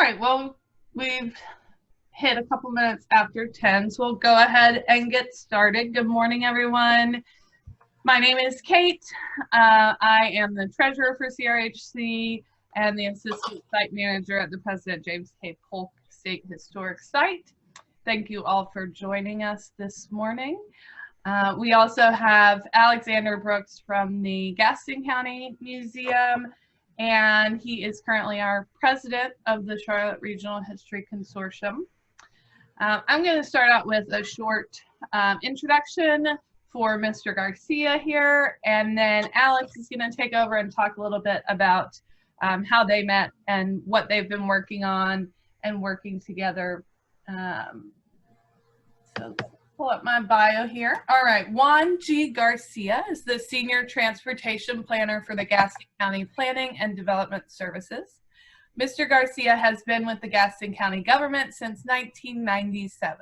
right, well, we've hit a couple minutes after 10, so we'll go ahead and get started. Good morning, everyone. My name is Kate. I am the treasurer for CRHC and the assistant site manager at the President James K. Polk State Historic Site. Thank you all for joining us this morning. We also have Alexander Brooks from the Gaston County Museum, and he is currently our president of the Charlotte Regional History Consortium. I'm going to start out with a short introduction for Mr. Garcia here, and then Alex is going to take over and talk a little bit about how they met and what they've been working on and working together. So pull up my bio here. All right, Juan G. Garcia is the Senior Transportation Planner for the Gaston County Planning and Development Services. Mr. Garcia has been with the Gaston County government since 1997.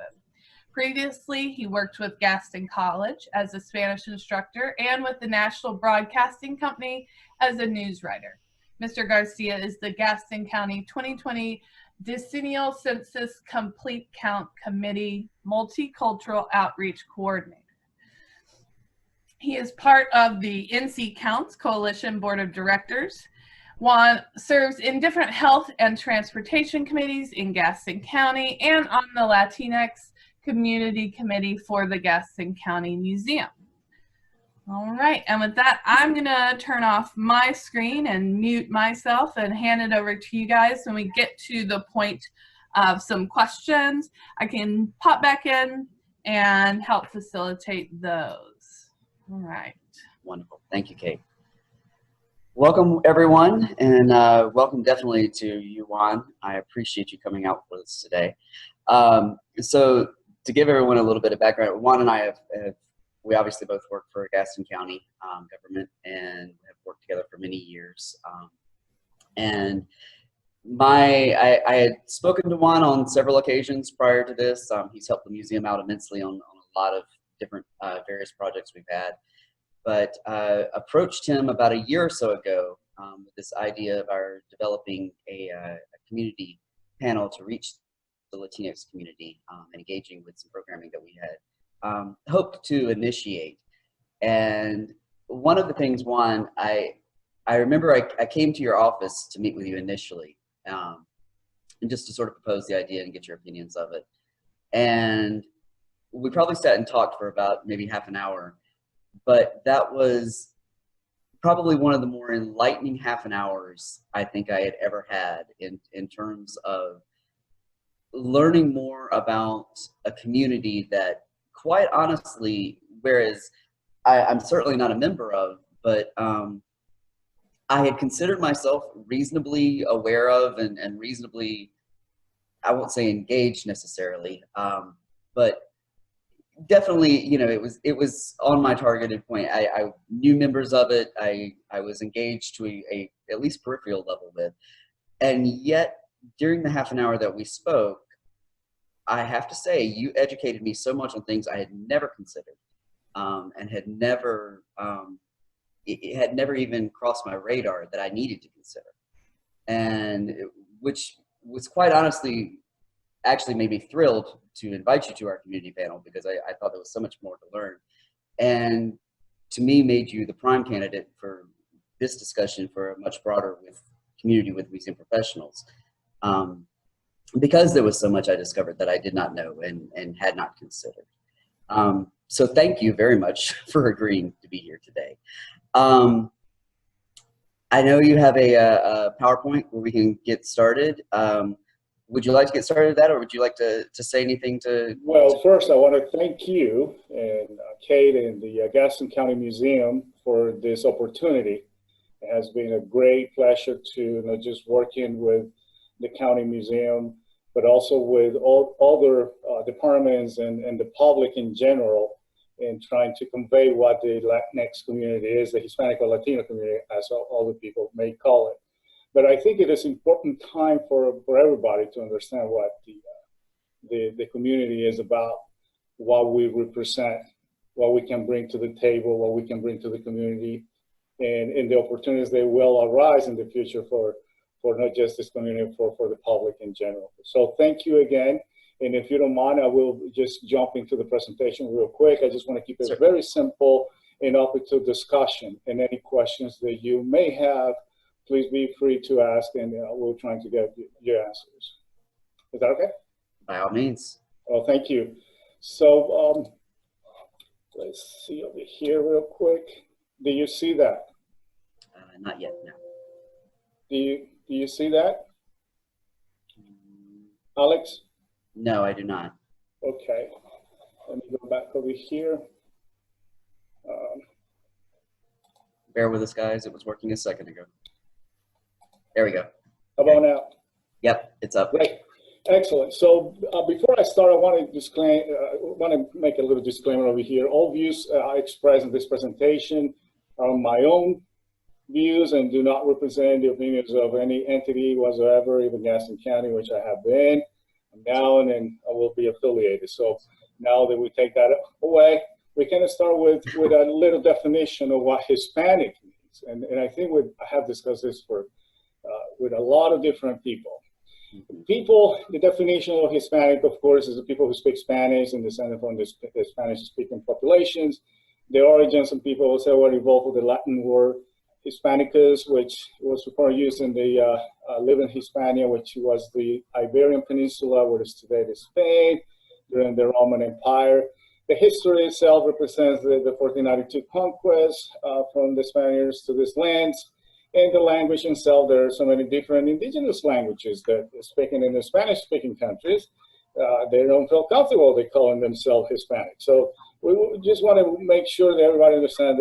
Previously, he worked with Gaston College as a Spanish instructor and with the National Broadcasting Company as a news writer. Mr. Garcia is the Gaston County 2020 Decennial Census Complete Count Committee Multicultural Outreach Coordinator. He is part of the NC Counts Coalition Board of Directors. Juan serves in different health and transportation committees in Gaston County and on the LatinX Community Committee for the Gaston County Museum. All right, and with that, I'm gonna turn off my screen and mute myself and hand it over to you guys. When we get to the point of some questions, I can pop back in and help facilitate those. All right. Wonderful, thank you, Kate. Welcome everyone, and welcome definitely to you, Juan. I appreciate you coming out with us today. So to give everyone a little bit of background, Juan and I we obviously both work for Gaston County government and have worked together for many years. And I had spoken to Juan on several occasions prior to this. He's helped the museum out immensely on a lot of different various projects we've had. But approached him about a year or so ago with this idea of our developing a community panel to reach the Latinx community and engaging with some programming that we had hoped to initiate. And one of the things, Juan, I remember I came to your office to meet with you initially and just to sort of propose the idea and get your opinions of it. And we probably sat and talked for about maybe half an hour, but that was probably one of the more enlightening half an hours I think I had ever had in terms of learning more about a community that, quite honestly, whereas I'm certainly not a member of, but I had considered myself reasonably aware of and reasonably, I won't say engaged necessarily, but definitely, you know, it was on my targeted point. I knew members of it. I was engaged to a at least peripheral level with, and yet during the half an hour that we spoke, I have to say, you educated me so much on things I had never considered and had never, it had never even crossed my radar that I needed to consider. And which was quite honestly, actually made me thrilled to invite you to our community panel because I thought there was so much more to learn. And to me, made you the prime candidate for this discussion for a much broader community with museum professionals. Because there was so much I discovered that I did not know and had not considered. So thank you very much for agreeing to be here today. I know you have a PowerPoint where we can get started. Would you like to get started with that, or would you like to say anything to? Well, first I want to thank you and Kate and the Gaston County Museum for this opportunity. It has been a great pleasure to not just working with the county museum, but also with all other departments and the public in general, in trying to convey what the Latinx community is, the Hispanic or Latino community, as other people may call it. But I think it is important time for everybody to understand what the community is about, what we represent, what we can bring to the table, what we can bring to the community, and the opportunities that will arise in the future for for not just this community, for the public in general. So thank you again. And if you don't mind, I will just jump into the presentation real quick. I just want to keep it very simple and open to discussion. And any questions that you may have, please be free to ask, and we'll try to get your answers. Is that okay? By all means. Well, thank you. So let's see over here real quick. Do you see that? Not yet, no. Do you see that, Alex? No, I do not. Okay. Let me go back over here. Bear with us, guys. It was working a second ago. There we go. How about now? Yep, it's up. Great. Excellent. So before I start, I want to make a little disclaimer over here. All views I express in this presentation are my own views and do not represent the opinions of any entity whatsoever, even Gaston County, which I have been, now, and I will be affiliated. So now that we take that away, we can start with a little definition of what Hispanic means. And I think I have discussed this with a lot of different people. People, the definition of Hispanic, of course, is the people who speak Spanish and descended from the Spanish-speaking populations. The origins of people will say were evolved with the Latin word Hispanicus, which was before used in the living Hispania, which was the Iberian Peninsula, what is today the Spain, during the Roman Empire. The history itself represents the 1492 conquest from the Spaniards to these lands. And the language itself, there are so many different indigenous languages that are spoken in the Spanish-speaking countries. They don't feel comfortable they calling themselves Hispanic. So we just want to make sure that everybody understands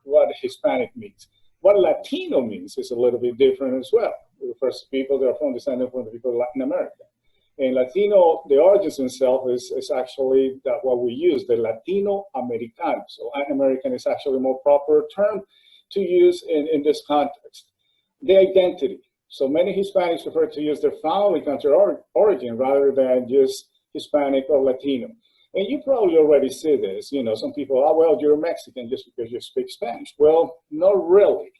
what Hispanic means. What Latino means is a little bit different as well. It refers to people that are descended from the people of Latin America. And Latino, the origins itself is actually what we use, the Latino Americano. So Latin American is actually a more proper term to use in this context. The identity. So many Hispanics prefer to use their family country origin rather than just Hispanic or Latino. And you probably already see this. You know, some people, oh, well, you're Mexican just because you speak Spanish. Well, not really.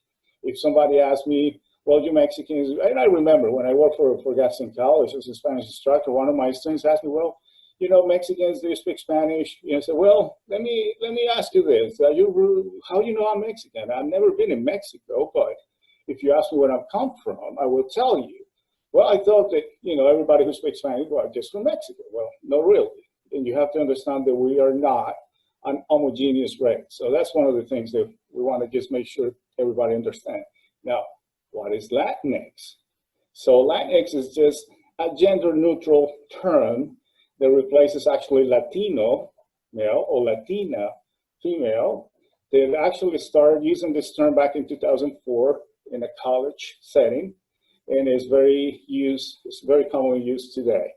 If somebody asks me, well, you Mexicans, and I remember when I worked for Gaston College as a Spanish instructor, one of my students asked me, well, you know, Mexicans, do you speak Spanish? You know, I said, well, let me ask you this. How you know I'm Mexican? I've never been in Mexico, but if you ask me where I come from, I will tell you. Well, I thought that, you know, everybody who speaks Spanish was just from Mexico. Well, not really. And you have to understand that we are not an homogeneous race. So that's one of the things that we want to just make sure everybody understands. Now, what is Latinx? So Latinx is just a gender-neutral term that replaces actually Latino, male, or Latina, female. They actually started using this term back in 2004 in a college setting, and it's very commonly used today.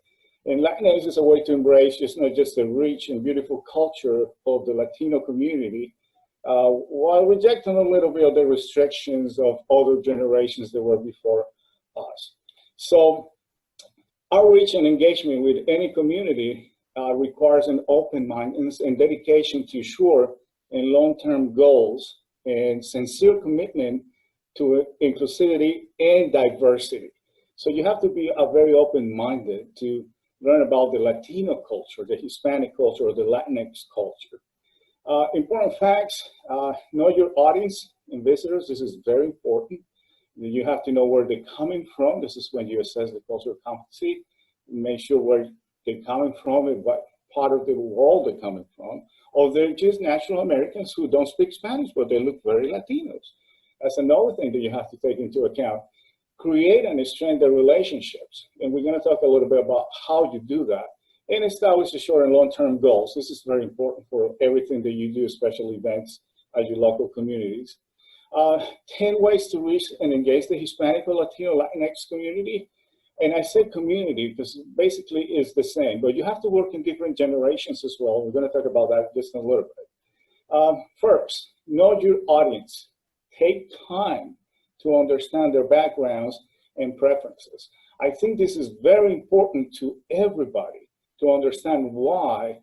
And Latinx is a way to embrace not just the rich and beautiful culture of the Latino community, while rejecting a little bit of the restrictions of other generations that were before us. So outreach and engagement with any community requires an open mindedness and dedication to short and long-term goals and sincere commitment to inclusivity and diversity. So you have to be very open-minded to learn about the Latino culture, the Hispanic culture, or the Latinx culture. Important facts, know your audience and visitors. This is very important. You have to know where they're coming from. This is when you assess the cultural competency. Make sure where they're coming from and what part of the world they're coming from. Or they're just natural Americans who don't speak Spanish, but they look very Latinos. That's another thing that you have to take into account. Create and strengthen relationships. And we're going to talk a little bit about how you do that. And establish the short and long-term goals. This is very important for everything that you do, especially events at your local communities. 10 ways to reach and engage the Hispanic or Latino Latinx community. And I say community because basically it's the same, but you have to work in different generations as well. We're going to talk about that just in a little bit. First, know your audience. Take time to understand their backgrounds and preferences. I think this is very important to everybody to understand why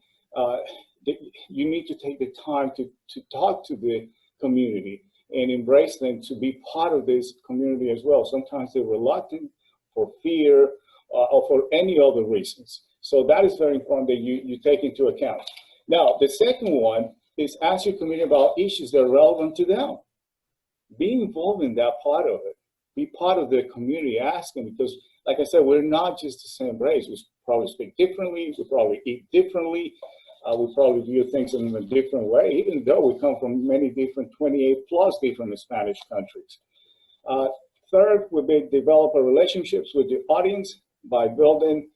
you need to take the time to talk to the community and embrace them to be part of this community as well. Sometimes they're reluctant for fear or for any other reasons. So that is very important that you take into account. Now, the second one is ask your community about issues that are relevant to them. Be involved in that part of it. Be part of the community asking, because like I said, we're not just the same race. We probably speak differently, we probably eat differently, we probably view things in a different way, even though we come from many different, 28 plus different Spanish countries. Third would be develop relationships with the audience by building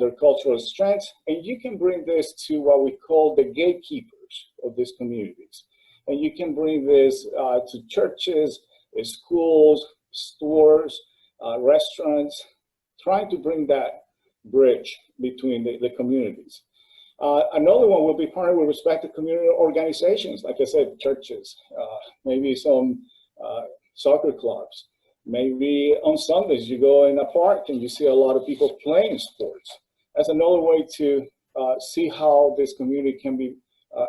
their cultural strengths. And you can bring this to what we call the gatekeepers of these communities. And you can bring this to churches, schools, stores, restaurants, trying to bring that bridge between the communities. Another one will be partnered with respective community organizations, like I said, churches, maybe some soccer clubs. Maybe on Sundays you go in a park and you see a lot of people playing sports. That's another way to see how this community can be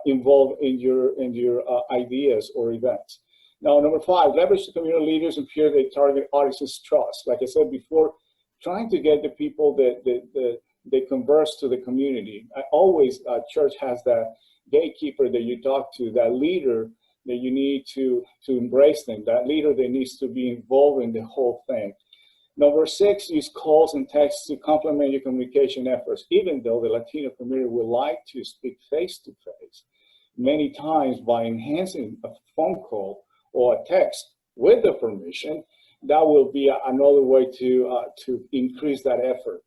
involved in your ideas or events. Now, number 5, leverage the community leaders and peer their target audience's trust. Like I said before, trying to get the people that they converse to the community. Always, church has that gatekeeper that you talk to, that leader that you need to embrace them, that leader that needs to be involved in the whole thing. Number 6, use calls and texts to complement your communication efforts. Even though the Latino community would like to speak face-to-face, many times by enhancing a phone call or a text with the permission, that will be another way to increase that effort.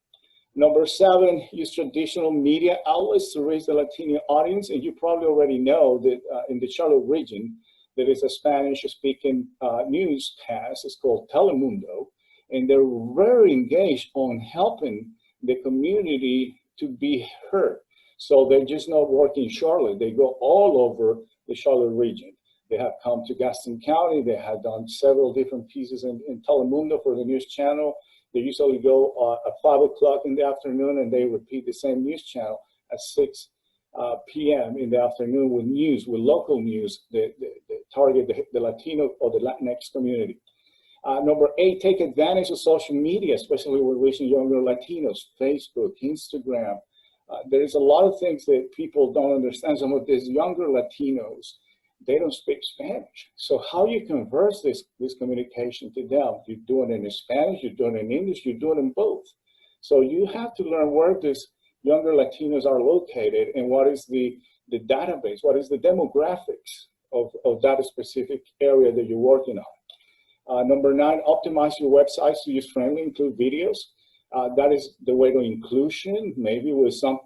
Number 7, use traditional media outlets to reach the Latino audience. And you probably already know that in the Charlotte region, there is a Spanish-speaking newscast. It's called Telemundo. And they're very engaged on helping the community to be heard. So they're just not working in Charlotte. They go all over the Charlotte region. They have come to Gaston County. They have done several different pieces in Telemundo for the news channel. They usually go at 5 o'clock in the afternoon, and they repeat the same news channel at 6 p.m. in the afternoon with news, with local news that target the Latino or the Latinx community. Number 8, take advantage of social media, especially with reaching younger Latinos, Facebook, Instagram. There is a lot of things that people don't understand. Some of these younger Latinos, they don't speak Spanish. So how you converse this communication to them? You're doing it in Spanish, you're doing it in English, you're doing it in both. So you have to learn where these younger Latinos are located and what is the database, what is the demographics of that specific area that you're working on. Number 9, optimize your websites to use friendly, include videos. That is the way to inclusion, maybe with some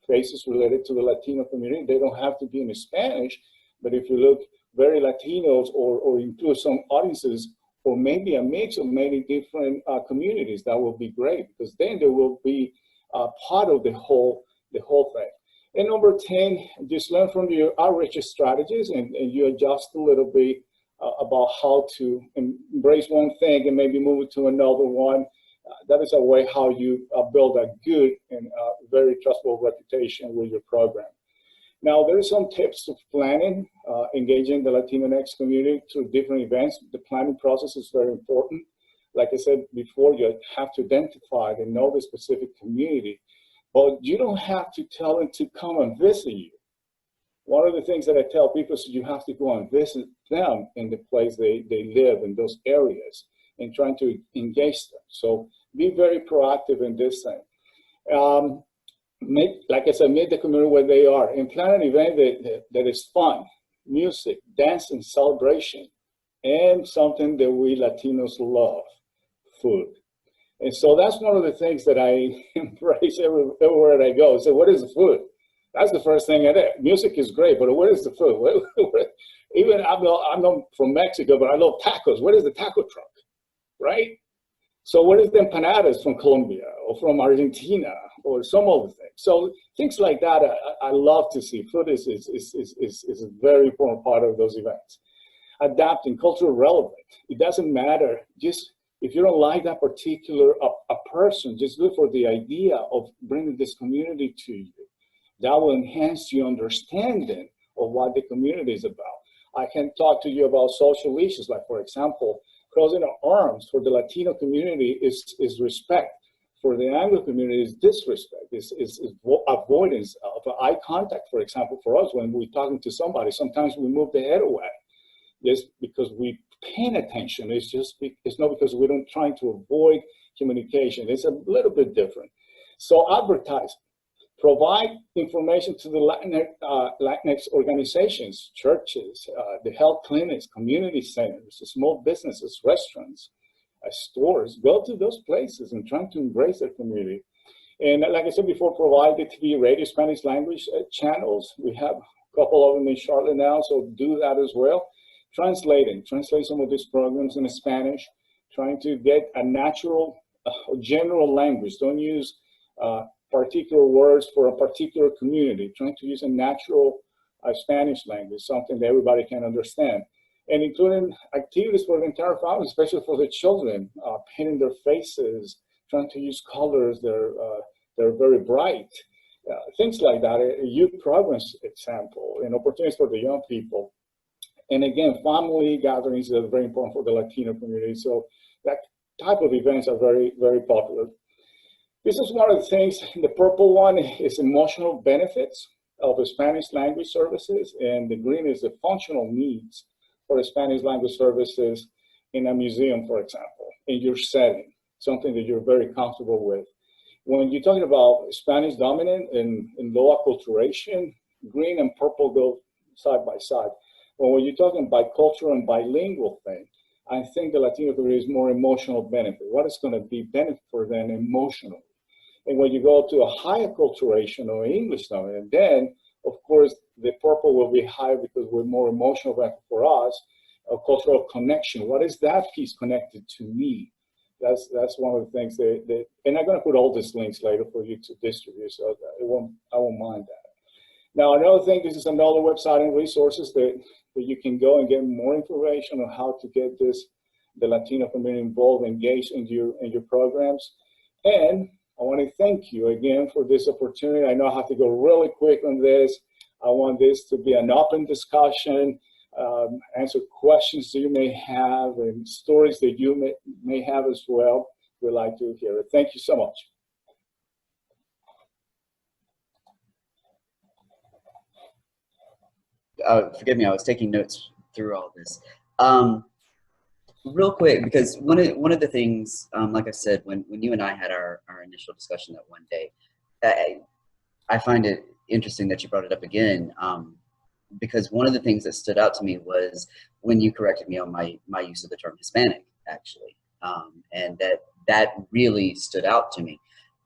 faces related to the Latino community. They don't have to be in Spanish, but if you look very Latinos or include some audiences, or maybe a mix of many different communities, that will be great, because then they will be part of the whole thing. And number 10, just learn from your outreach strategies and you adjust a little bit about how to embrace one thing and maybe move it to another one. That is a way how you build a good and very trustworthy reputation with your program. Now, there are some tips of planning, engaging the Latinx community through different events. The planning process is very important. Like I said before, you have to identify and know the specific community, but you don't have to tell them to come and visit you. One of the things that I tell people is you have to go and visit them in the place they live, in those areas, and trying to engage them. So be very proactive in this thing. Like I said, meet the community where they are and plan an event that is fun, music, dance, and celebration, and something that we Latinos love, food. And so that's one of the things that I embrace everywhere I go. So what is the food? That's the first thing I do. Music is great, but what is the food? Even I'm not from Mexico, but I love tacos. What is the taco truck, right? So what is the empanadas from Colombia or from Argentina or some other thing? So things like that, I love to see. Food is a very important part of those events. Adapting, cultural relevant. It doesn't matter. Just if you don't like that particular a person, just look for the idea of bringing this community to you. That will enhance your understanding of what the community is about. I can talk to you about social issues, like, for example, crossing our arms for the Latino community is respect. For the Anglo community is disrespect, is avoidance of eye contact, for example. For us, when we're talking to somebody, sometimes we move the head away just because we paying attention. It's not because we don't trying to avoid communication. It's a little bit different. So advertise. Provide information to the LatinX organizations, churches, the health clinics, community centers, small businesses, restaurants, stores. Go to those places and try to embrace their community. And like I said before, provide the TV, radio, Spanish language channels. We have a couple of them in Charlotte now, so do that as well. Translate some of these programs in Spanish, trying to get a natural, general language. Don't use particular words for a particular community, trying to use a natural Spanish language, something that everybody can understand. And including activities for the entire family, especially for the children, painting their faces, trying to use colors they're very bright, things like that. A youth programs example, and opportunities for the young people. And again, family gatherings are very important for the Latino community. So that type of events are very, very popular. This is one of the things. The purple one is emotional benefits of the Spanish language services, and the green is the functional needs for the Spanish language services in a museum, for example, in your setting, something that you're very comfortable with. When you're talking about Spanish dominant and low acculturation, green and purple go side by side. But when you're talking bicultural and bilingual thing, I think the Latino community is more emotional benefit. What is going to be benefit for them emotionally? And when you go to a high acculturation or English dominant, then of course the purple will be higher because we're more emotional benefit for us. A cultural connection. What is that piece connected to me? That's one of the things that and I'm going to put all these links later for you to distribute, so I won't mind that. Now, another thing, this is another website and resources that you can go and get more information on how to get the Latino community involved, engaged in your programs. And I want to thank you again for this opportunity. I know I have to go really quick on this. I want this to be an open discussion, answer questions that you may have and stories that you may have as well. We'd like to hear it. Thank you so much. Forgive me, I was taking notes through all this. Real quick, because one of the things, like I said, when you and I had our initial discussion that one day, I find it interesting that you brought it up again, because one of the things that stood out to me was when you corrected me on my use of the term Hispanic, actually, and that really stood out to me.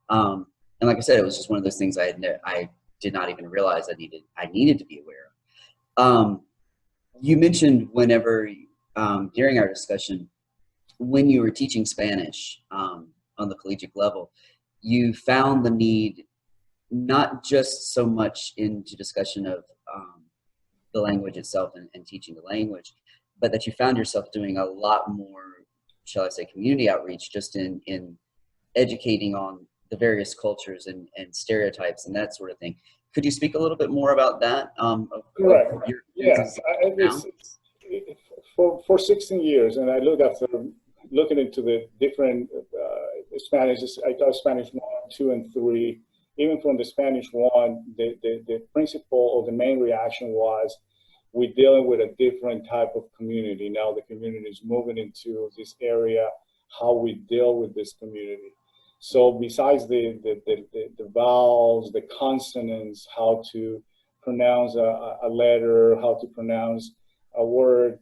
And like I said, it was just one of those things I did not even realize I needed to be aware of. You mentioned whenever during our discussion, when you were teaching Spanish on the collegiate level, you found the need not just so much into discussion of the language itself and teaching the language, but that you found yourself doing a lot more, shall I say, community outreach, just in educating on the various cultures and stereotypes and that sort of thing. Could you speak a little bit more about that? Correct. Yes. For 16 years, and I looking into the different Spanish, I taught Spanish 1, 2, and 3. Even from the Spanish 1, the principle or the main reaction was we're dealing with a different type of community. Now the community is moving into this area, how we deal with this community. So besides the vowels, the consonants, how to pronounce a letter, how to pronounce a word,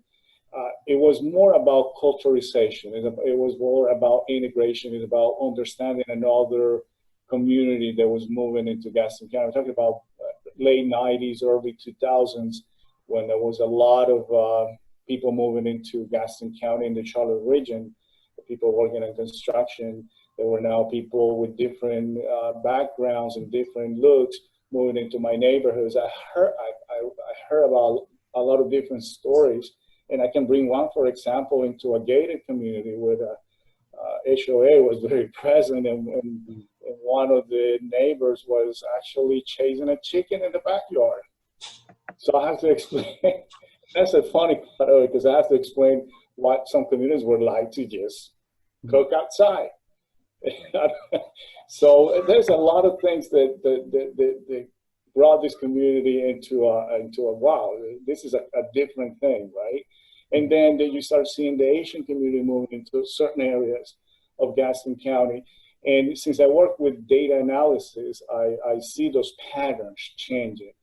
it was more about culturalization. It was more about integration. It's about understanding another community that was moving into Gaston County. I'm talking about late 90s, early 2000s, when there was a lot of people moving into Gaston County in the Charlotte region, people working in construction. There were now people with different backgrounds and different looks moving into my neighborhoods. I heard about a lot of different stories, and I can bring one, for example, into a gated community where the HOA was very present, and one of the neighbors was actually chasing a chicken in the backyard. So I have to explain That's a funny part of it because I have to explain what some communities were like to just cook outside. So there's a lot of things that brought this community into a wow, this is a different thing, right? And then you start seeing the Asian community moving into certain areas of Gaston County. And since I work with data analysis, I see those patterns changing.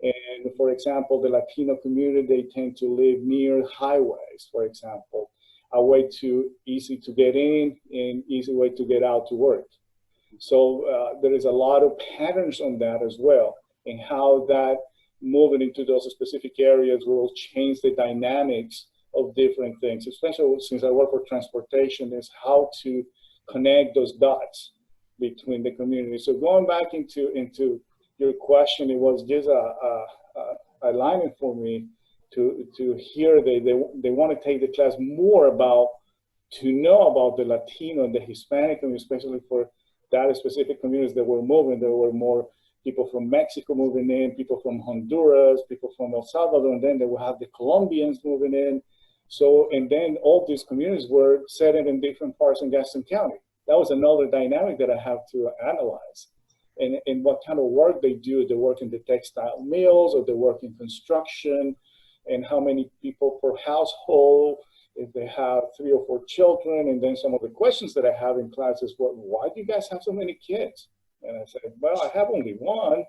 And for example, the Latino community, they tend to live near highways, for example, a way to easy to get in and easy way to get out to work. So there is a lot of patterns on that as well, and how that moving into those specific areas will change the dynamics of different things, especially since I work for transportation, is how to connect those dots between the communities. So going back into your question, it was just a line for me to hear they want to take the class more about, to know about the Latino and the Hispanic community, especially for that specific communities that were moving. There were more people from Mexico moving in, people from Honduras, people from El Salvador, and then they will have the Colombians moving in. So, and then all these communities were set in different parts in Gaston County. That was another dynamic that I have to analyze. And what kind of work they do. They work in the textile mills, or they work in construction, and how many people per household, if they have 3 or 4 children. And then some of the questions that I have in class is, well, why do you guys have so many kids? And I said, well, I have only one.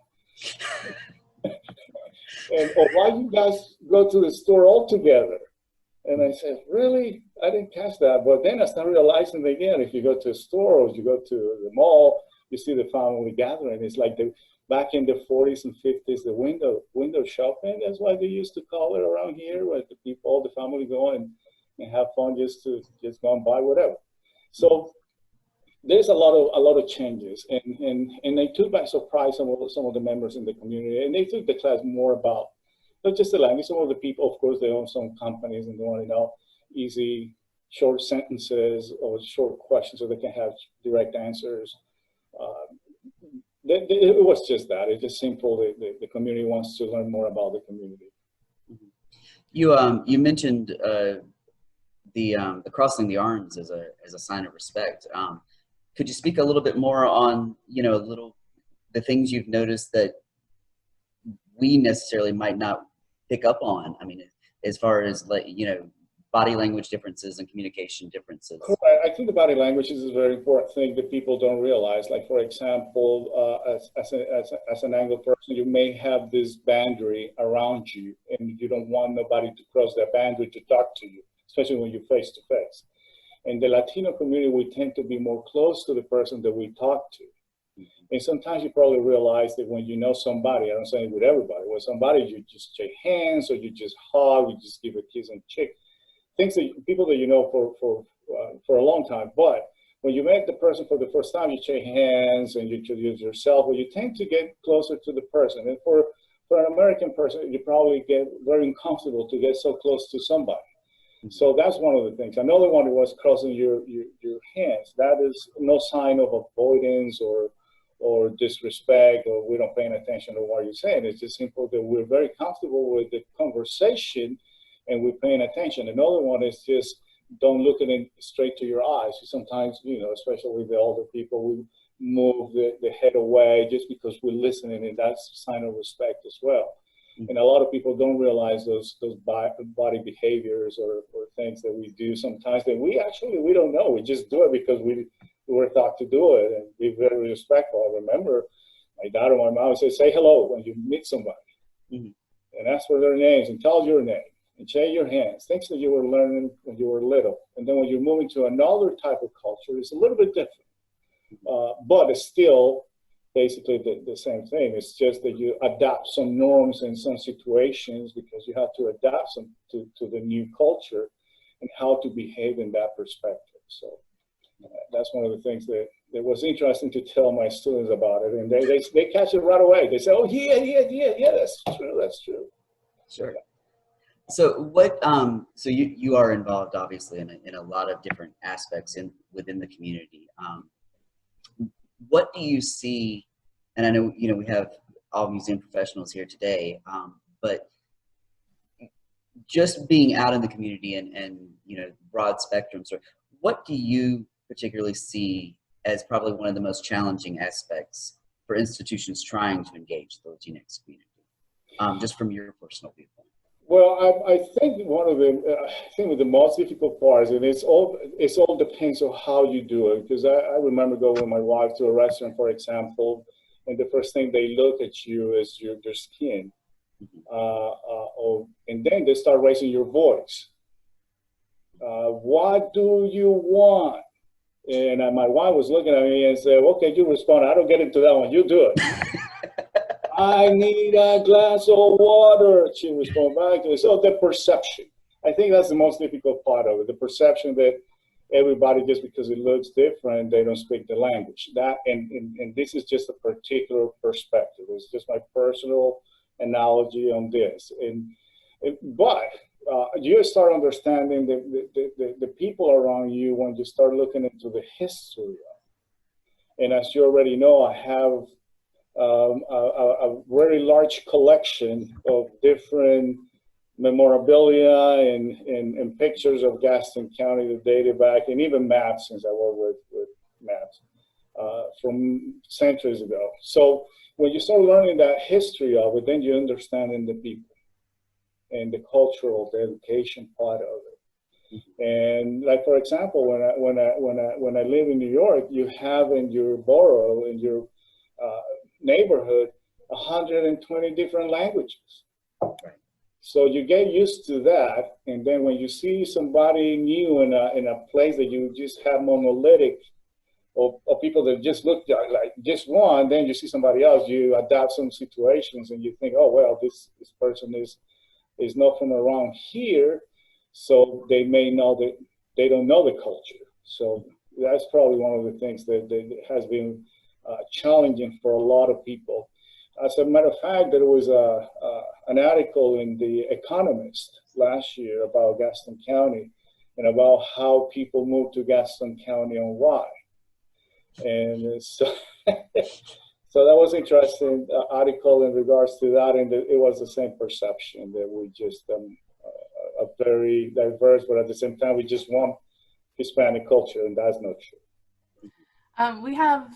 And or why you guys go to the store all together? And I said, really? I didn't catch that. But then I started realizing again, if you go to a store or you go to the mall, you see the family gathering. It's like back in the 40s and 50s, the window shopping. That's why they used to call it around here, where the people, all the family go and have fun, just go and buy whatever. So there's a lot of changes, and they took by surprise some of the members in the community, and they took the class more about not just the language. Some of the people, of course, they own some companies and they want to know easy, short sentences or short questions so they can have direct answers. It was just that. It's just simple. The community wants to learn more about the community. You mentioned the crossing the arms as a sign of respect. Could you speak a little bit more on the things you've noticed that we necessarily might not pick up on? I mean, as far as body language differences and communication differences. I think the body language is a very important thing that people don't realize. Like, for example, as an Anglo person, you may have this boundary around you, and you don't want nobody to cross that boundary to talk to you, especially when you're face to face. In the Latino community, we tend to be more close to the person that we talk to. And sometimes you probably realize that when you know somebody, I don't say it with everybody, with somebody you just shake hands, or you just hug, you just give a kiss on the cheek. Things that people that you know for a long time. But when you meet the person for the first time, you shake hands and you introduce yourself, or you tend to get closer to the person. And for an American person, you probably get very uncomfortable to get so close to somebody. So that's one of the things. Another one was crossing your hands. That is no sign of avoidance or disrespect, or we don't pay attention to what you're saying. It's just simple that we're very comfortable with the conversation and we're paying attention. Another one is just don't look at it straight to your eyes. Sometimes, especially with the older people, we move the head away just because we're listening, and that's a sign of respect as well. And a lot of people don't realize those body behaviors or things that we do sometimes that we don't know. We just do it because we were taught to do it, and be very respectful. I remember my dad or my mom would say hello when you meet somebody, and ask for their names and tell your name and shake your hands. Things that you were learning when you were little. And then when you're moving to another type of culture, it's a little bit different, but it's still basically the same thing. It's just that you adapt some norms in some situations because you have to adapt to the new culture and how to behave in that perspective. So that's one of the things that was interesting to tell my students about it, and they catch it right away. They say, "Oh yeah, that's true." Sure. So what? So you are involved obviously in a lot of different aspects within the community. What do you see? And I know we have all museum professionals here today, but just being out in the community and you know, broad spectrum, so what do you particularly see as probably one of the most challenging aspects for institutions trying to engage the Latinx community, just from your personal viewpoint? Well, I think one of the most difficult parts, and it's all depends on how you do it. Because I remember going with my wife to a restaurant, for example, and the first thing they look at you is your skin, and then they start raising your voice. What do you want? And my wife was looking at me and said, "Okay, you respond. I don't get into that one. You do it." I need a glass of water, she responded back to me. So the perception, I think that's the most difficult part of it. The perception that everybody, just because it looks different, they don't speak the language. That and this is just a particular perspective. It's just my personal analogy on this. But you start understanding the people around you when you start looking into the history of it. And as you already know, I have a very large collection of different memorabilia and pictures of Gaston County that dated back, and even maps, since I work with maps from centuries ago. So when you start learning that history of it, then you understand the people and the cultural, the education part of it. And like, for example, when I live in New York, you have in your borough, in your neighborhood, 120 different languages. So you get used to that, and then when you see somebody new in a place that you just have monolithic, or people that just look like just one, then you see somebody else, you adapt some situations, and you think, oh well, this person is not from around here, so they may know that they don't know the culture. So that's probably one of the things that has been challenging for a lot of people. As a matter of fact, there was an article in The Economist last year about Gaston County and about how people moved to Gaston County and why. And so, so that was interesting article in regards to that, and it was the same perception that we just a very diverse, but at the same time we just want Hispanic culture, and that's not true. We have,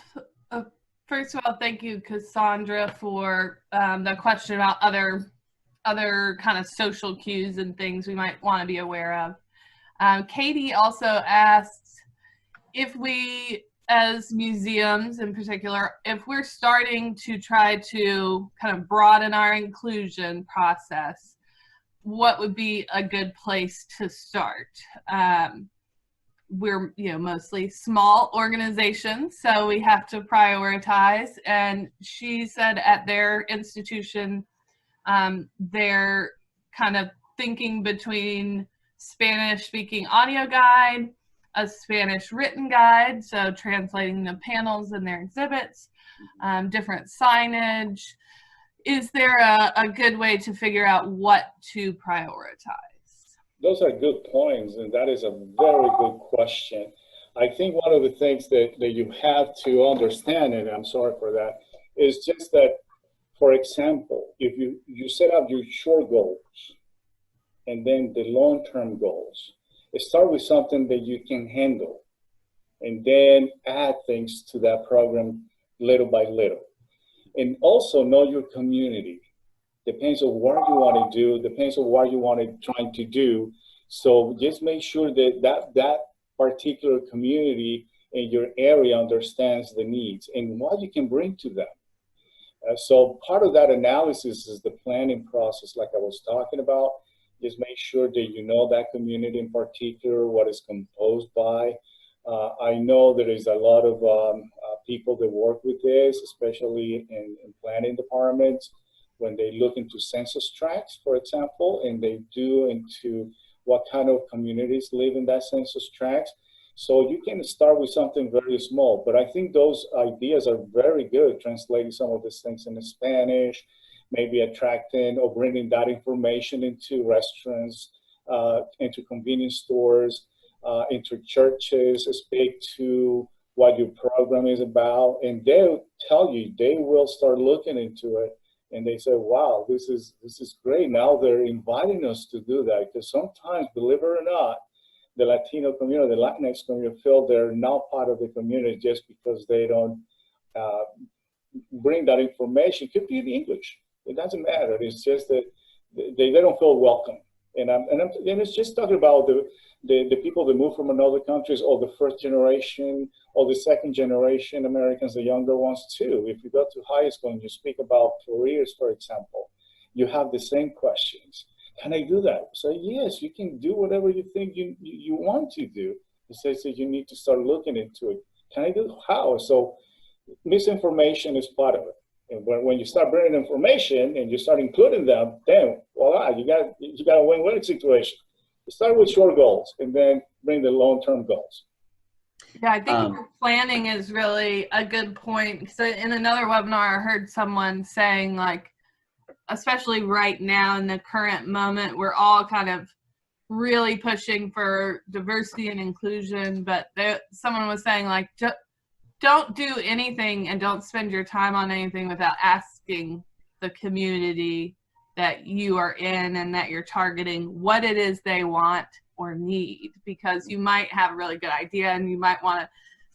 first of all, thank you, Cassandra, for the question about other kind of social cues and things we might want to be aware of. Katie also asked if we, as museums in particular, if we're starting to try to kind of broaden our inclusion process, what would be a good place to start? We're mostly small organizations, so we have to prioritize. And she said at their institution, they're kind of thinking between Spanish-speaking audio guide, a Spanish written guide, so translating the panels and their exhibits, different signage. Is there a good way to figure out what to prioritize? Those are good points, and that is a very good question. I think one of the things that you have to understand, and I'm sorry for that, is just that, for example, if you set up your short goals and then the long-term goals, start with something that you can handle, and then add things to that program little by little. And also know your community. Depends on what you want to do, depends on what you want to try to do. So just make sure that particular community in your area understands the needs and what you can bring to them. So part of that analysis is the planning process, like I was talking about. Just make sure that you know that community in particular, what it's composed by. I know there is a lot of people that work with this, especially in planning departments, when they look into census tracts, for example, and they do into what kind of communities live in that census tract. So you can start with something very small, but I think those ideas are very good, translating some of these things into Spanish, maybe attracting or bringing that information into restaurants, into convenience stores, into churches, speak to what your program is about, and they'll tell you, they will start looking into it And they said, wow, this is great. Now they're inviting us to do that, because sometimes, believe it or not, the Latino community, the LatinX community, feel they're not part of the community just because they don't bring that information. Could be in English. It doesn't matter. It's just that they don't feel welcome. And it's just talking about the people that move from another countries, or the first generation, or the second generation Americans, the younger ones too. If you go to high school and you speak about careers, for example, you have the same questions. Can I do that? So yes, you can do whatever you think you want to do. It says that you need to start looking into it. Can I do it? How? So misinformation is part of it. And when you start bringing information and you start including them, then voila, you got a win-win situation. You start with short goals and then bring the long-term goals. Yeah, I think planning is really a good point. So in another webinar, I heard someone saying, like, especially right now in the current moment, we're all kind of really pushing for diversity and inclusion, but someone was saying, like, don't do anything and don't spend your time on anything without asking the community that you are in and that you're targeting what it is they want or need, because you might have a really good idea and you might want to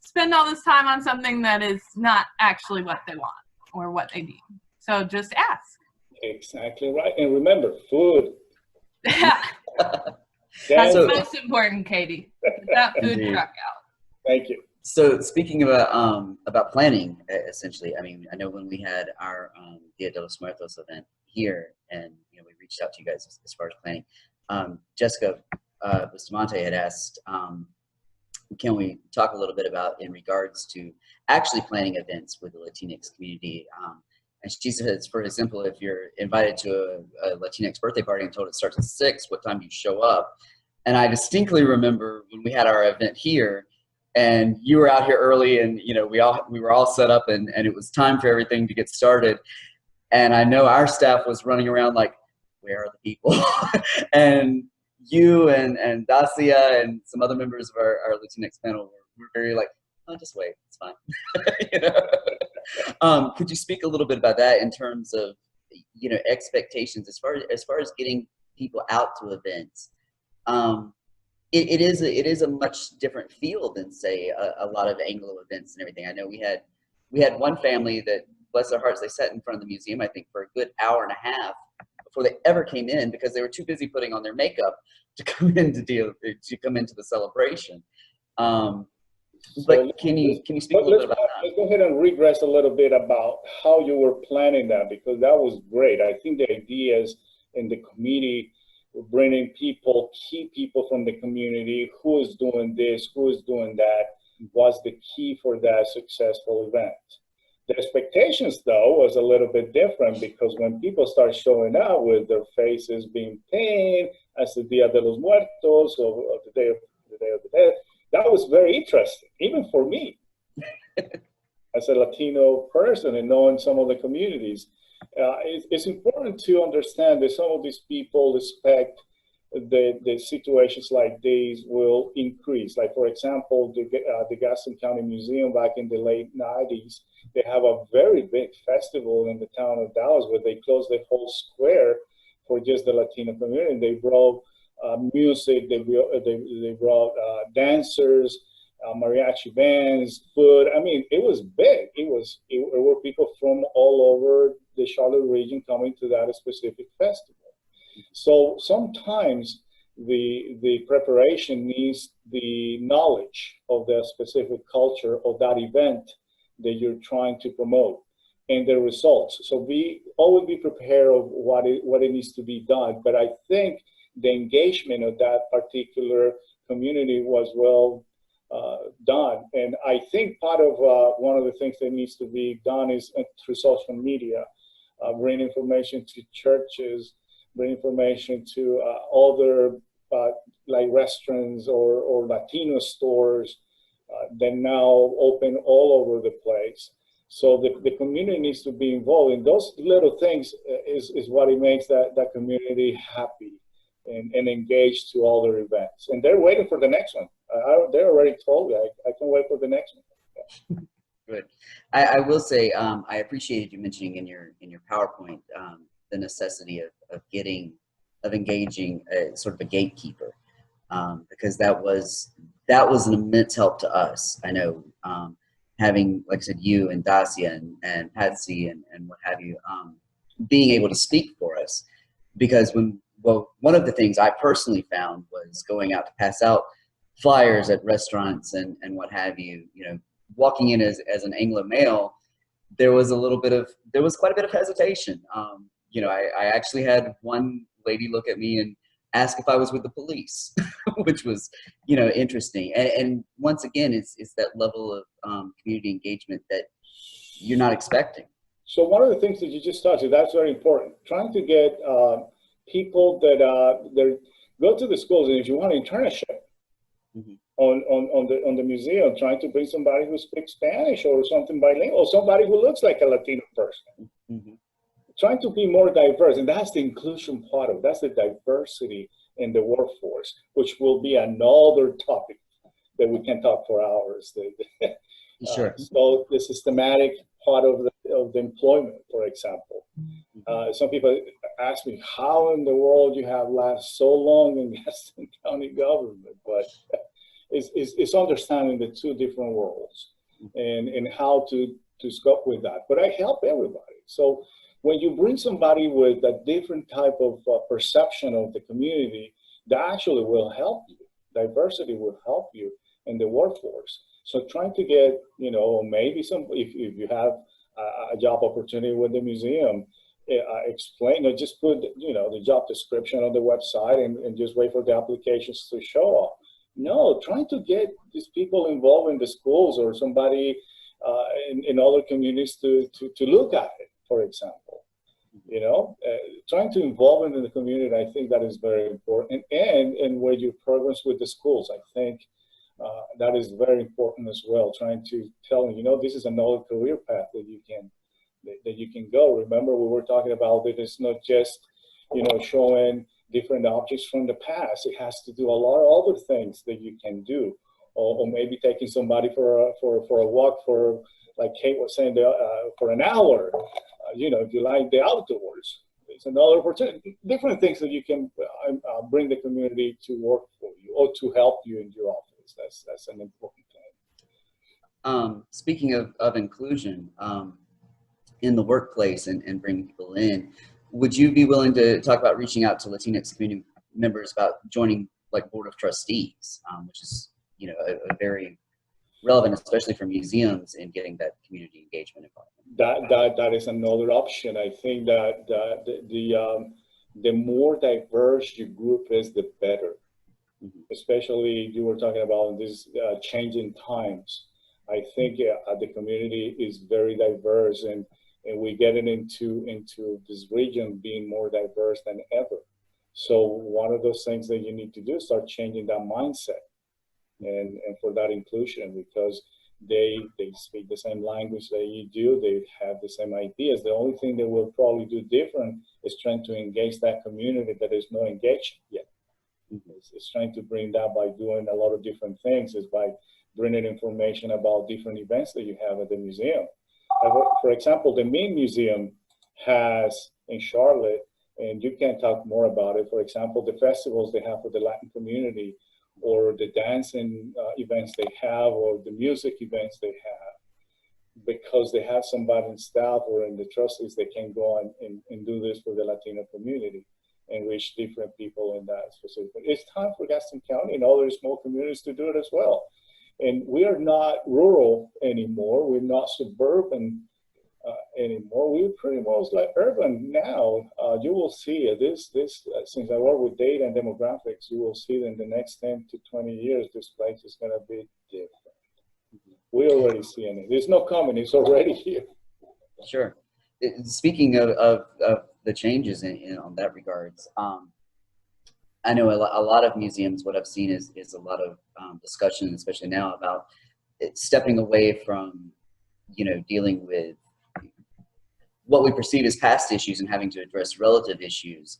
spend all this time on something that is not actually what they want or what they need. So just ask. Exactly right. And remember, food. Yeah. That's most important, Katie. Get that food truck out. Thank you. So speaking about planning, essentially, I mean, I know when we had our Dia de los Muertos event here, and we reached out to you guys as far as planning. Jessica Bustamante had asked, can we talk a little bit about in regards to actually planning events with the Latinx community? And she says, for example, if you're invited to a Latinx birthday party and told it starts at 6, what time do you show up? And I distinctly remember when we had our event here, and you were out here early, and we were all set up, and it was time for everything to get started. And I know our staff was running around like, where are the people? And you and Garcia and some other members of our Latinx panel were very like, oh, just wait, it's fine. Could you speak a little bit about that in terms of expectations as far as getting people out to events? It is a much different feel than, say, a lot of Anglo events and everything. I know we had one family that, bless their hearts, they sat in front of the museum, I think, for a good hour and a half before they ever came in, because they were too busy putting on their makeup to come into the celebration. But can you speak a little bit about that? Let's go ahead and regress a little bit about how you were planning that, because that was great. I think the ideas in the committee, bringing people, key people from the community, who is doing this, who is doing that, was the key for that successful event. The expectations, though, was a little bit different, because when people start showing up with their faces being painted as the Dia de los Muertos, or the Day of the Dead, that was very interesting, even for me, as a Latino person and knowing some of the communities. It's important to understand that some of these people expect the situations like these will increase. Like, for example, the Gaston County Museum back in the late 90s, they have a very big festival in the town of Dallas where they closed the whole square for just the Latino community. They brought music, they brought dancers, mariachi bands, food. I mean, it was big. It were people from all over the Charlotte region coming to that specific festival. So sometimes the preparation needs the knowledge of the specific culture of that event that you're trying to promote and the results. So we always be prepared of what it needs to be done. But I think the engagement of that particular community was well done. And I think part of one of the things that needs to be done is through social media, bring information to churches, bring information to other like restaurants or Latino stores that now open all over the place. So the community needs to be involved in those little things. Is what it makes that community happy and engaged to all their events. And they're waiting for the next one. They already told me I can wait for the next one. Good. I will say I appreciated you mentioning in your PowerPoint the necessity of engaging sort of a gatekeeper, because that was an immense help to us. I know having, like I said, you and Dacia and Patsy and what have you, being able to speak for us, because one of the things I personally found was going out to pass out flyers at restaurants and what have you, walking in as an Anglo male, there was quite a bit of hesitation. I actually had one lady look at me and ask if I was with the police, which was, interesting. And once again, it's that level of community engagement that you're not expecting. So one of the things that you just touched on, that's very important. Trying to get people that go to the schools, and if you want an internship, mm-hmm. on the museum, trying to bring somebody who speaks Spanish or something bilingual, or somebody who looks like a Latino person. Mm-hmm. Trying to be more diverse, and that's the inclusion part of it. That's the diversity in the workforce, which will be another topic that we can talk for hours. Sure. So the systematic part of the employment, for example. Some people ask me, how in the world you have lasted so long in Gaston County government? But it's understanding the two different worlds and how to scope with that. But I help everybody. So when you bring somebody with a different type of perception of the community, that actually will help you. Diversity will help you in the workforce. So trying to get, maybe if you have a job opportunity with the museum, explain, or just put, the job description on the website and just wait for the applications to show up. No, trying to get these people involved in the schools or somebody in other communities to look at it, for example. Trying to involve them in the community, I think that is very important. And where you progress with the schools, I think that is very important as well. Trying to tell them, this is another career path that you can go. Remember, we were talking about that it's not just, showing different objects from the past. It has to do a lot of other things that you can do, or maybe taking somebody for a walk for, like Kate was saying, for an hour. If you like the outdoors, it's another opportunity. Different things that you can bring the community to work for you or to help you in your office. That's an important thing. Speaking of inclusion in the workplace and bringing people in, would you be willing to talk about reaching out to Latinx community members about joining like board of trustees, which is a very relevant, especially for museums, in getting that community engagement involved? That is another option. I think that the more diverse your group is, the better. Mm-hmm. Especially you were talking about this changing times. I think the community is very diverse, and we're getting into this region being more diverse than ever. So one of those things that you need to do is start changing that mindset. And for that inclusion, because they speak the same language that you do, they have the same ideas. The only thing they will probably do different is trying to engage that community that is not engaged yet. Mm-hmm. It's trying to bring that by doing a lot of different things. It's by bringing information about different events that you have at the museum. For example, the main museum has in Charlotte, and you can talk more about it. For example, the festivals they have for the Latin community, or the dancing events they have, or the music events they have, because they have somebody in staff or in the trustees that can go and do this for the Latino community and reach different people in that specific. It's time for Gaston County and other small communities to do it as well. And we are not rural anymore. We're not suburban anymore. We're pretty much like urban now. You will see this since I work with data and demographics, you will see that in the next 10 to 20 years, this place is going to be different. Mm-hmm. We're already seeing it. There's no coming. It's already here. Sure. Speaking of the changes on that regards, I know a lot of museums, what I've seen is a lot of discussion, especially now, about stepping away from, dealing with what we perceive as past issues and having to address relative issues,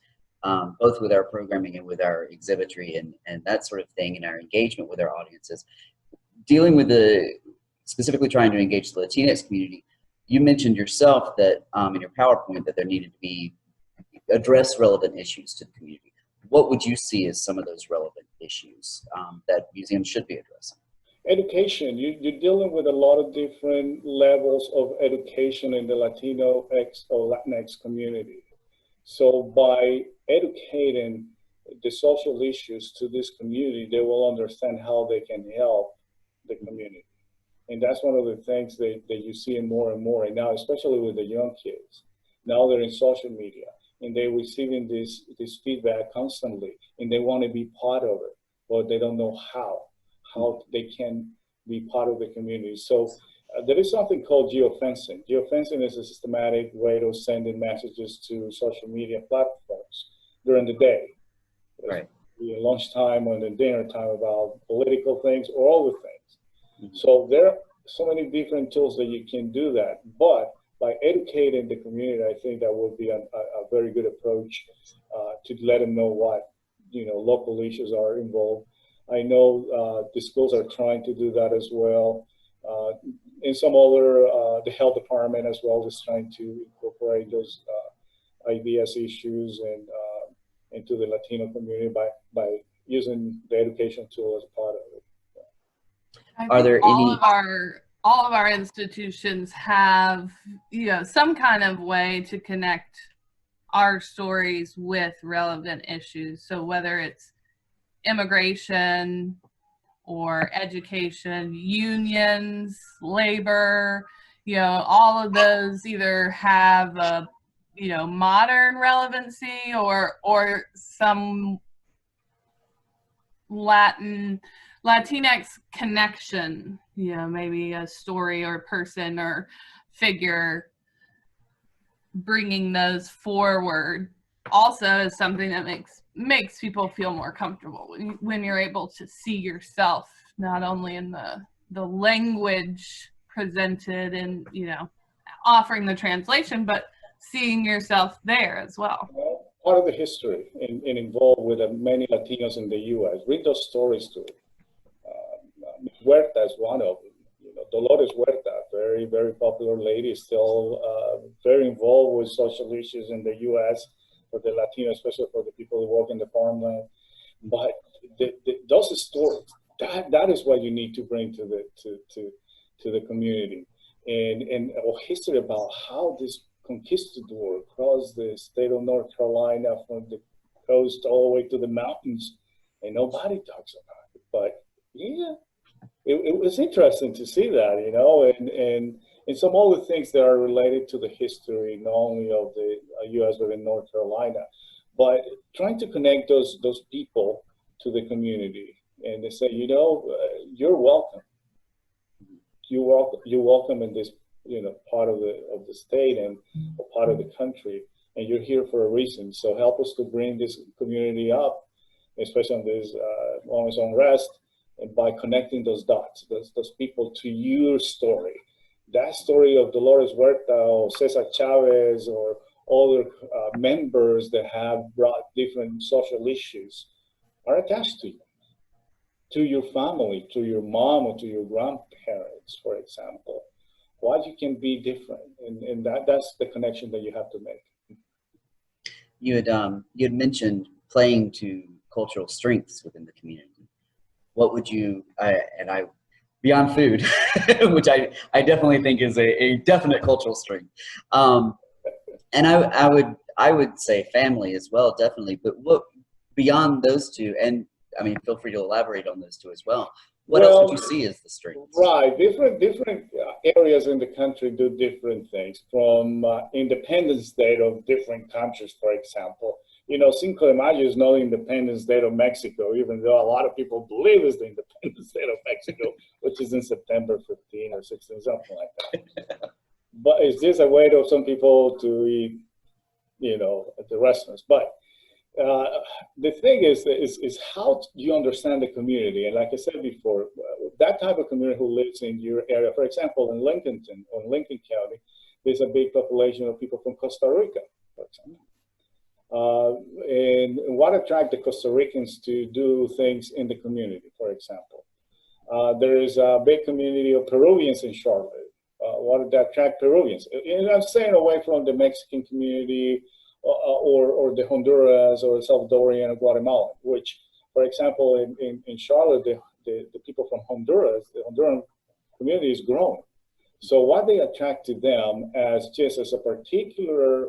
both with our programming and with our exhibitry and that sort of thing, and our engagement with our audiences. Dealing with specifically trying to engage the Latinx community. You mentioned yourself that in your PowerPoint that there needed to be address relevant issues to the community. What would you see as some of those relevant issues that museums should be addressing? Education. You're dealing with a lot of different levels of education in the Latinx or Latinx community. So by educating the social issues to this community, they will understand how they can help the community. And that's one of the things that you see more and more right now, especially with the young kids. Now they're in social media and they're receiving this feedback constantly, and they want to be part of it, but they don't know how they can be part of the community. So there is something called geofencing. Geofencing is a systematic way of sending messages to social media platforms during the day. Right. Lunchtime or the dinner time about political things or all the things. So there are so many different tools that you can do that. But by educating the community, I think that would be a very good approach to let them know what local issues are involved. I know the schools are trying to do that as well. In some other, the health department as well is trying to incorporate those ideas, issues, and into the Latino community by using the education tool as part of it. Are there all of our institutions have some kind of way to connect our stories with relevant issues? So whether it's immigration or education, unions, labor, all of those either have a modern relevancy or some Latinx connection, maybe a story or person or figure bringing those forward also is something that makes people feel more comfortable when you're able to see yourself not only in the language presented and offering the translation, but seeing yourself there as well. Part of the history and involved with many Latinos in the U.S. Read those stories too. Huerta is one of them. Dolores Huerta, very, very popular lady, still very involved with social issues in the U.S. for the Latino, especially for the people who work in the farmland. But those stories, that is what you need to bring to the community, and a history about how this conquistador across the state of North Carolina from the coast all the way to the mountains, and nobody talks about it. But yeah, it was interesting to see that, and some other things that are related to the history, not only of the U.S. but in North Carolina, but trying to connect those people to the community, and they say, you're welcome. You're welcome in this part of the state and a part of the country, and you're here for a reason. So help us to bring this community up, especially on this moments of unrest, and by connecting those dots, those people to your story. That story of Dolores Huerta or Cesar Chavez or other members that have brought different social issues are attached to your family, to your mom or to your grandparents, for example. Why you can be different, and that's the connection that you have to make. You had mentioned playing to cultural strengths within the community. What would you beyond food, which I definitely think is a definite cultural strength, and I would say family as well, definitely. But what beyond those two, and I mean, feel free to elaborate on those two as well. What else would you see as the strengths? Right, different areas in the country do different things. From Independence Day of different countries, for example. Cinco de Mayo is not the Independence Day of Mexico, even though a lot of people believe it's the Independence Day of Mexico, which is in September 15 or 16, something like that. But it's just a way of some people to eat, at the restaurants. But the thing is how you understand the community. And like I said before, that type of community who lives in your area, for example, in Lincoln County, there's a big population of people from Costa Rica, for example. And what attracts the Costa Ricans to do things in the community, for example? There is a big community of Peruvians in Charlotte. What did that attract Peruvians? And I'm staying away from the Mexican community or the Honduras or Salvadorian or Guatemalan, which, for example, in Charlotte, the people from Honduras, the Honduran community is growing. So what they attract to them as just as a particular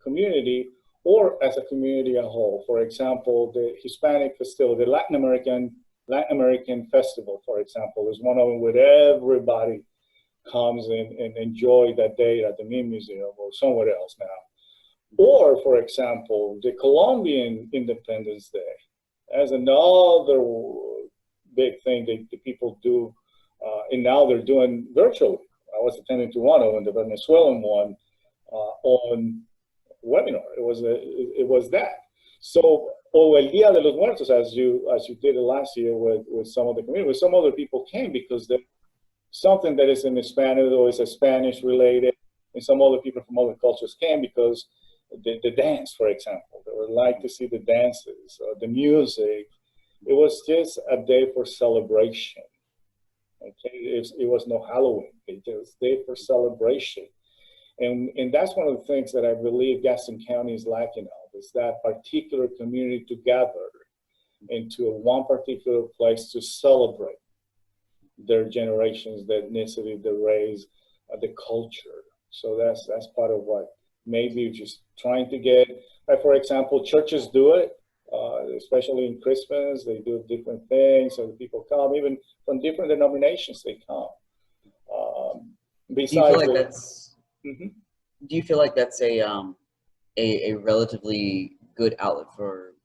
community or as a community as a whole. For example, the Hispanic festival, the Latin American festival, for example, is one of them where everybody comes and enjoy that day at the Meme Museum or somewhere else now. Or, for example, the Colombian Independence Day as another big thing that the people do, and now they're doing virtually. I was attending to one of them, the Venezuelan one, on webinar. It was that. So, o el Día de los Muertos, as you did it last year with some of the community, with some other people came because something that is in Spanish or is a Spanish related, and some other people from other cultures came because the dance, for example, they would like to see the dances, or the music. It was just a day for celebration. Okay, it was no Halloween. It was a day for celebration. And that's one of the things that I believe Gaston County is lacking of, is that particular community together into one particular place to celebrate their generations, their ethnicity, their race, the culture. So that's part of what maybe just trying to get, like for example, churches do it, especially in Christmas, they do different things, so the people come, even from different denominations, they come. Besides, do you feel like that's a relatively good outlet for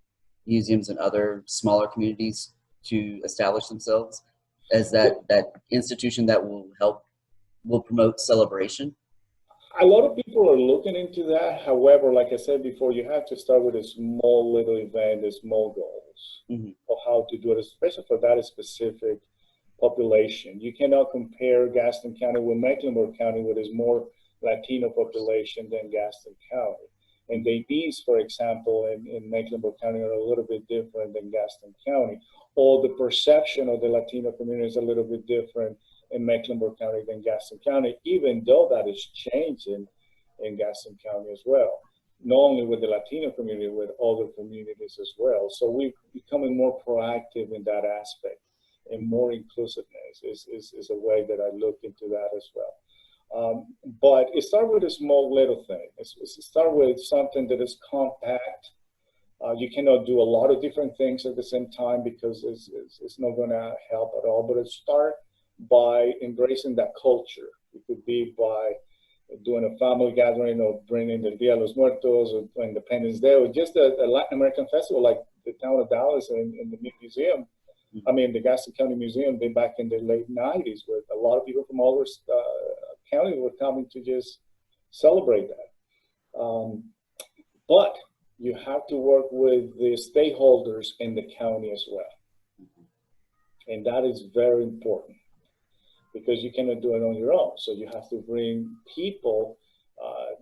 museums and other smaller communities to establish themselves as that institution that will promote celebration? A lot of people are looking into that. However, like I said before, you have to start with a small little event, the small goals of how to do it, especially for that specific population. You cannot compare Gaston County with Mecklenburg County, where there's more Latino population than Gaston County. And the needs, for example, in Mecklenburg County are a little bit different than Gaston County. Or the perception of the Latino community is a little bit different in Mecklenburg County than Gaston County, even though that is changing in Gaston County as well. Not only with the Latino community, with other communities as well. So we're becoming more proactive in that aspect, and more inclusiveness is a way that I look into that as well. But it starts with a small little thing. It starts with something that is compact. You cannot do a lot of different things at the same time because it's not going to help at all. But it starts by embracing that culture. It could be by doing a family gathering or bringing the Dia de los Muertos or Independence Day or just a Latin American festival like the town of Dallas and the museum. I mean, the Gaston County Museum, they back in the late 90s with a lot of people from all over county were coming to just celebrate that. But you have to work with the stakeholders in the county as well. And that is very important because you cannot do it on your own. So you have to bring people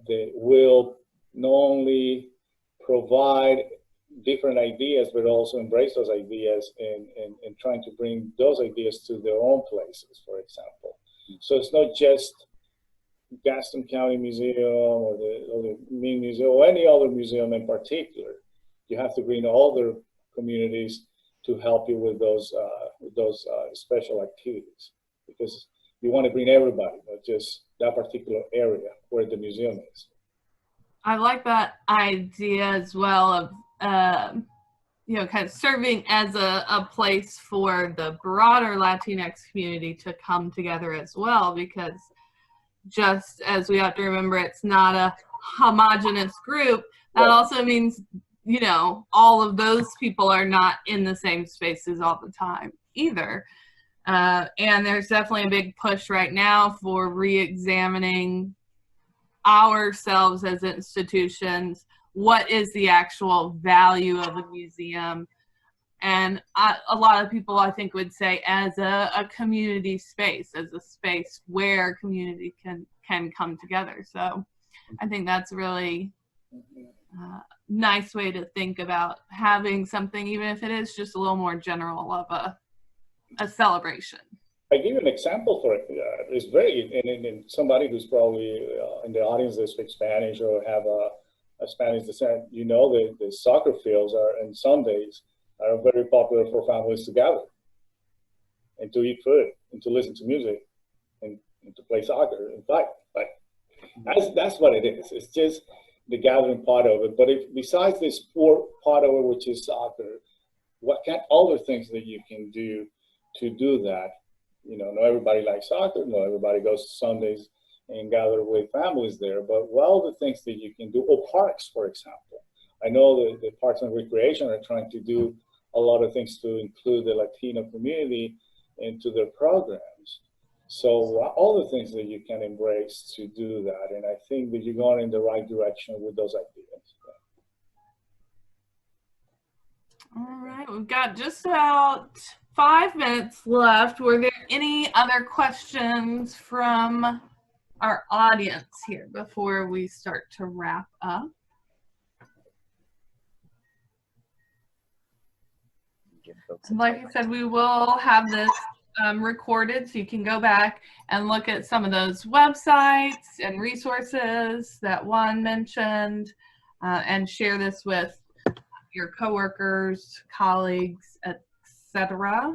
that will not only provide different ideas, but also embrace those ideas and trying to bring those ideas to their own places, for example. So it's not just Gaston County Museum or the Meme Museum or any other museum in particular. You have to bring other communities to help you with those special activities, because you want to bring everybody, not just that particular area where the museum is. I like that idea as well of kind of serving as a place for the broader Latinx community to come together as well, because just as we have to remember, it's not a homogenous group. That also means, all of those people are not in the same spaces all the time either. And there's definitely a big push right now for re-examining ourselves as institutions. What is the actual value of a museum? And a lot of people, I think, would say as a community space, as a space where community can come together. So I think that's really nice way to think about having something, even if it is just a little more general of a celebration. I give you an example for it. It's very, and somebody who's probably in the audience that speaks Spanish or have a Spanish descent, you know that the soccer fields are, and Sundays are very popular for families to gather and to eat food and to listen to music and to play soccer and fight. Like, that's what it is. It's just the gathering part of it. But if besides this sport part of it, which is soccer, what kind other things that you can do to do that? You know, not everybody likes soccer. Not everybody goes to Sundays and gather with families there. But what are the things that you can do? Or parks, for example. I know that the Parks and Recreation are trying to do a lot of things to include the Latino community into their programs. So all the things that you can embrace to do that. And I think that you're going in the right direction with those ideas. All right, we've got just about 5 minutes left. Were there any other questions from our audience here before we start to wrap up? Like I said, we will have this recorded, so you can go back and look at some of those websites and resources that Juan mentioned, and share this with your coworkers, colleagues, etc.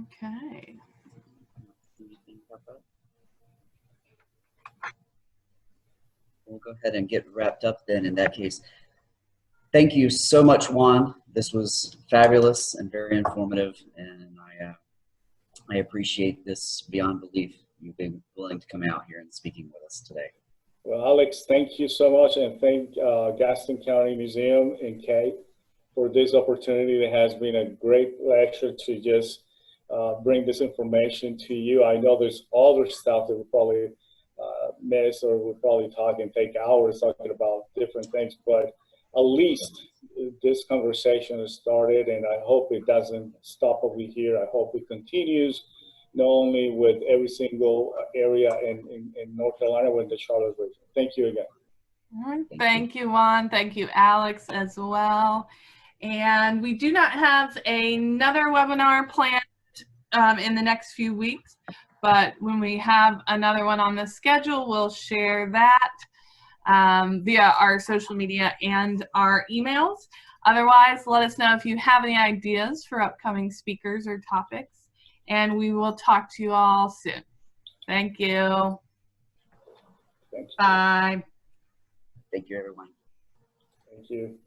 Okay. We'll go ahead and get wrapped up then in that case. Thank you so much, Juan. This was fabulous and very informative, and I appreciate this beyond belief. You've been willing to come out here and speaking with us today. Well, Alex, thank you so much, and thank Gaston County Museum and Kate for this opportunity. It has been a great pleasure to just bring this information to you. I know there's other stuff that we probably miss, or we'll probably talk and take hours talking about different things, but at least this conversation has started, and I hope it doesn't stop over here. I hope it continues, not only with every single area in North Carolina, but in the Charlotte region. Thank you again. All right. Thank you, Juan. Thank you, Alex, as well. And we do not have another webinar planned in the next few weeks, but when we have another one on the schedule, we'll share that via our social media and our emails. Otherwise, let us know if you have any ideas for upcoming speakers or topics, and we will talk to you all soon. Thank you. Thank you. Bye. Thank you, everyone. Thank you.